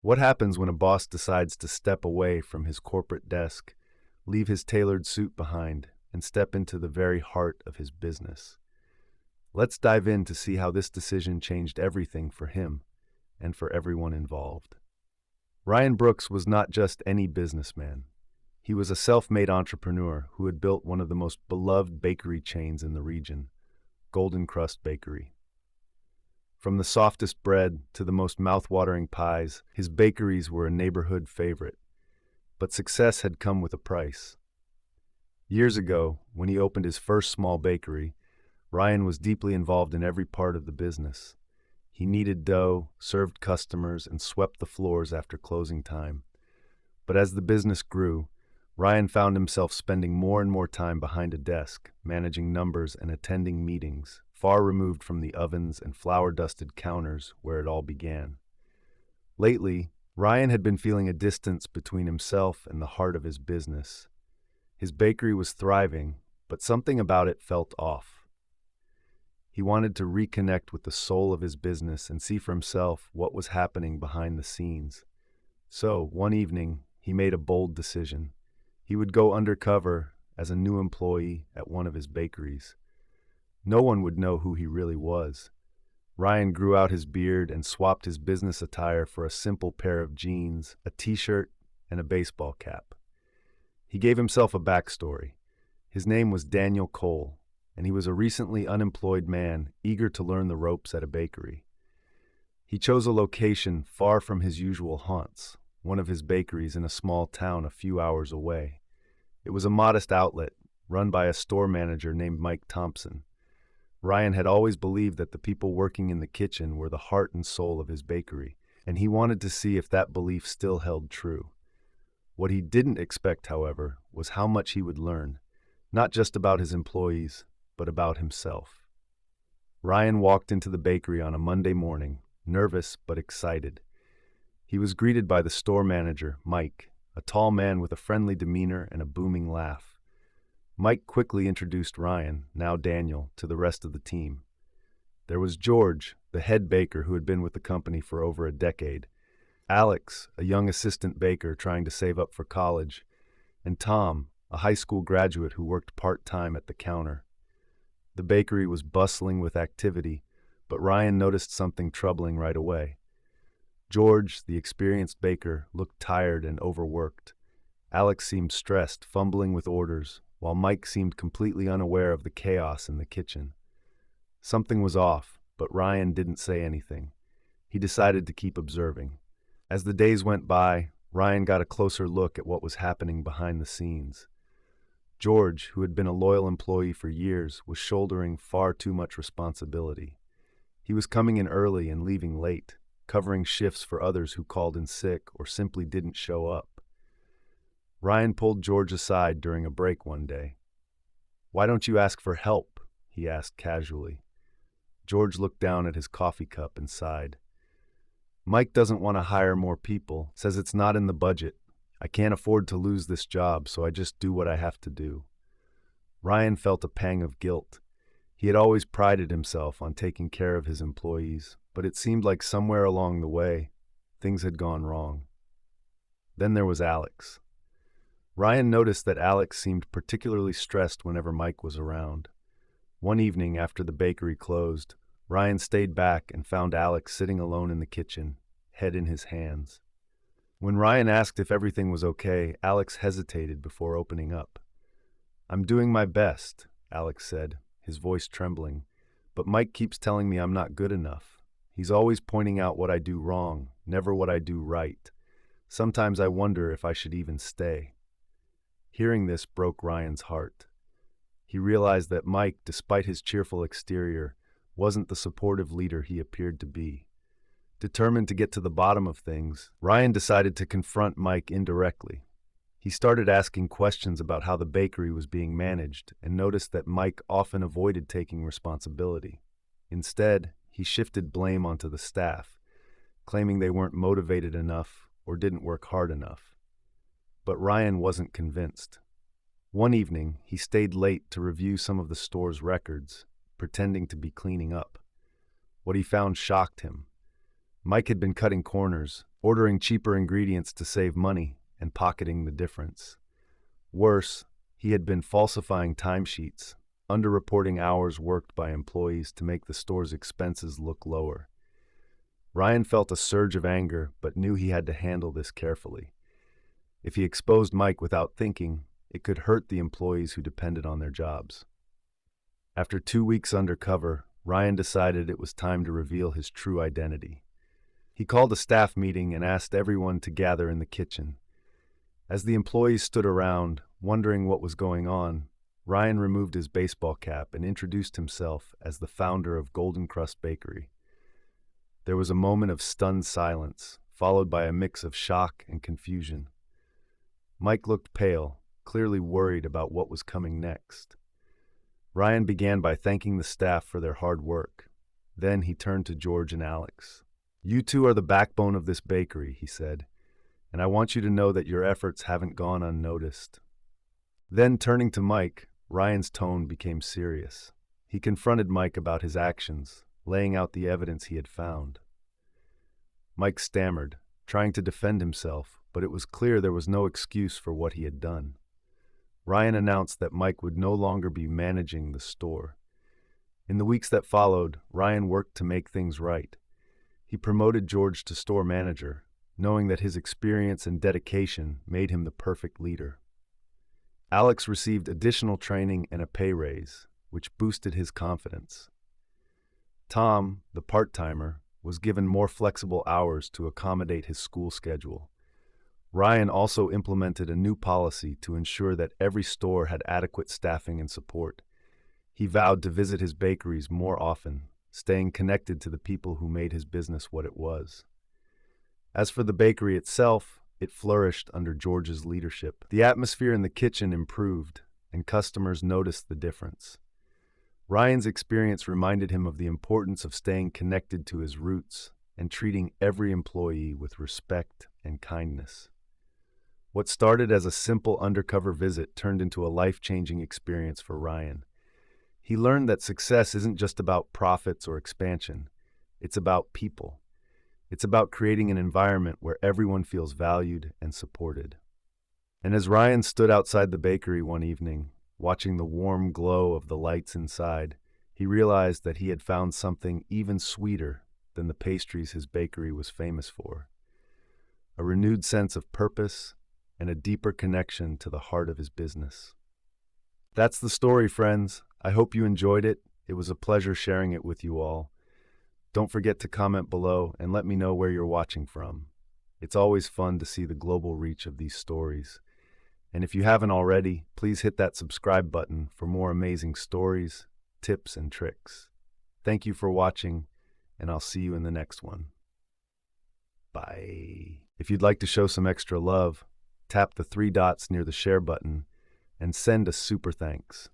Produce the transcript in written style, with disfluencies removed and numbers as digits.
What happens when a boss decides to step away from his corporate desk, leave his tailored suit behind, and step into the very heart of his business? Let's dive in to see how this decision changed everything for him and for everyone involved. Ryan Brooks was not just any businessman. He was a self-made entrepreneur who had built one of the most beloved bakery chains in the region, Golden Crust Bakery. From the softest bread to the most mouth-watering pies, his bakeries were a neighborhood favorite. But success had come with a price. Years ago, when he opened his first small bakery, Ryan was deeply involved in every part of the business. He kneaded dough, served customers, and swept the floors after closing time. But as the business grew, Ryan found himself spending more and more time behind a desk, managing numbers and attending meetings, far removed from the ovens and flour-dusted counters where it all began. Lately, Ryan had been feeling a distance between himself and the heart of his business. His bakery was thriving, but something about it felt off. He wanted to reconnect with the soul of his business and see for himself what was happening behind the scenes. So, one evening, he made a bold decision. He would go undercover as a new employee at one of his bakeries. No one would know who he really was. Ryan grew out his beard and swapped his business attire for a simple pair of jeans, a t-shirt, and a baseball cap. He gave himself a backstory. His name was Daniel Cole, and he was a recently unemployed man eager to learn the ropes at a bakery. He chose a location far from his usual haunts, one of his bakeries in a small town a few hours away. It was a modest outlet, run by a store manager named Mike Thompson. Ryan had always believed that the people working in the kitchen were the heart and soul of his bakery, and he wanted to see if that belief still held true. What he didn't expect, however, was how much he would learn, not just about his employees, but about himself. Ryan walked into the bakery on a Monday morning, nervous but excited. He was greeted by the store manager, Mike, a tall man with a friendly demeanor and a booming laugh. Mike quickly introduced Ryan, now Daniel, to the rest of the team. There was George, the head baker who had been with the company for over a decade, Alex, a young assistant baker trying to save up for college, and Tom, a high school graduate who worked part-time at the counter. The bakery was bustling with activity, but Ryan noticed something troubling right away. George, the experienced baker, looked tired and overworked. Alex seemed stressed, fumbling with orders, while Mike seemed completely unaware of the chaos in the kitchen. Something was off, but Ryan didn't say anything. He decided to keep observing. As the days went by, Ryan got a closer look at what was happening behind the scenes. George, who had been a loyal employee for years, was shouldering far too much responsibility. He was coming in early and leaving late, covering shifts for others who called in sick or simply didn't show up. Ryan pulled George aside during a break one day. "Why don't you ask for help?" he asked casually. George looked down at his coffee cup and sighed. "Mike doesn't want to hire more people, says it's not in the budget. I can't afford to lose this job, so I just do what I have to do." Ryan felt a pang of guilt. He had always prided himself on taking care of his employees, but it seemed like somewhere along the way, things had gone wrong. Then there was Alex. Ryan noticed that Alex seemed particularly stressed whenever Mike was around. One evening after the bakery closed, Ryan stayed back and found Alex sitting alone in the kitchen, head in his hands. When Ryan asked if everything was okay, Alex hesitated before opening up. "I'm doing my best," Alex said, his voice trembling, "but Mike keeps telling me I'm not good enough. He's always pointing out what I do wrong, never what I do right. Sometimes I wonder if I should even stay." Hearing this broke Ryan's heart. He realized that Mike, despite his cheerful exterior, wasn't the supportive leader he appeared to be. Determined to get to the bottom of things, Ryan decided to confront Mike indirectly. He started asking questions about how the bakery was being managed and noticed that Mike often avoided taking responsibility. Instead, he shifted blame onto the staff, claiming they weren't motivated enough or didn't work hard enough. But Ryan wasn't convinced. One evening, he stayed late to review some of the store's records, pretending to be cleaning up. What he found shocked him. Mike had been cutting corners, ordering cheaper ingredients to save money and pocketing the difference. Worse, he had been falsifying timesheets, underreporting hours worked by employees to make the store's expenses look lower. Ryan felt a surge of anger, but knew he had to handle this carefully. If he exposed Mike without thinking, it could hurt the employees who depended on their jobs. After 2 weeks undercover, Ryan decided it was time to reveal his true identity. He called a staff meeting and asked everyone to gather in the kitchen. As the employees stood around, wondering what was going on, Ryan removed his baseball cap and introduced himself as the founder of Golden Crust Bakery. There was a moment of stunned silence, followed by a mix of shock and confusion. Mike looked pale, clearly worried about what was coming next. Ryan began by thanking the staff for their hard work. Then he turned to George and Alex. "You two are the backbone of this bakery," he said, "and I want you to know that your efforts haven't gone unnoticed." Then, turning to Mike, Ryan's tone became serious. He confronted Mike about his actions, laying out the evidence he had found. Mike stammered, trying to defend himself, but it was clear there was no excuse for what he had done. Ryan announced that Mike would no longer be managing the store. In the weeks that followed, Ryan worked to make things right. He promoted George to store manager, knowing that his experience and dedication made him the perfect leader. Alex received additional training and a pay raise, which boosted his confidence. Tom, the part-timer, was given more flexible hours to accommodate his school schedule. Ryan also implemented a new policy to ensure that every store had adequate staffing and support. He vowed to visit his bakeries more often, staying connected to the people who made his business what it was. As for the bakery itself, it flourished under George's leadership. The atmosphere in the kitchen improved, and customers noticed the difference. Ryan's experience reminded him of the importance of staying connected to his roots and treating every employee with respect and kindness. What started as a simple undercover visit turned into a life-changing experience for Ryan. He learned that success isn't just about profits or expansion. It's about people. It's about creating an environment where everyone feels valued and supported. And as Ryan stood outside the bakery one evening, watching the warm glow of the lights inside, he realized that he had found something even sweeter than the pastries his bakery was famous for. A renewed sense of purpose and a deeper connection to the heart of his business. That's the story, friends. I hope you enjoyed it. It was a pleasure sharing it with you all. Don't forget to comment below and let me know where you're watching from. It's always fun to see the global reach of these stories. And if you haven't already, please hit that subscribe button for more amazing stories, tips, and tricks. Thank you for watching, and I'll see you in the next one. Bye. If you'd like to show some extra love, tap the 3 dots near the share button and send a super thanks.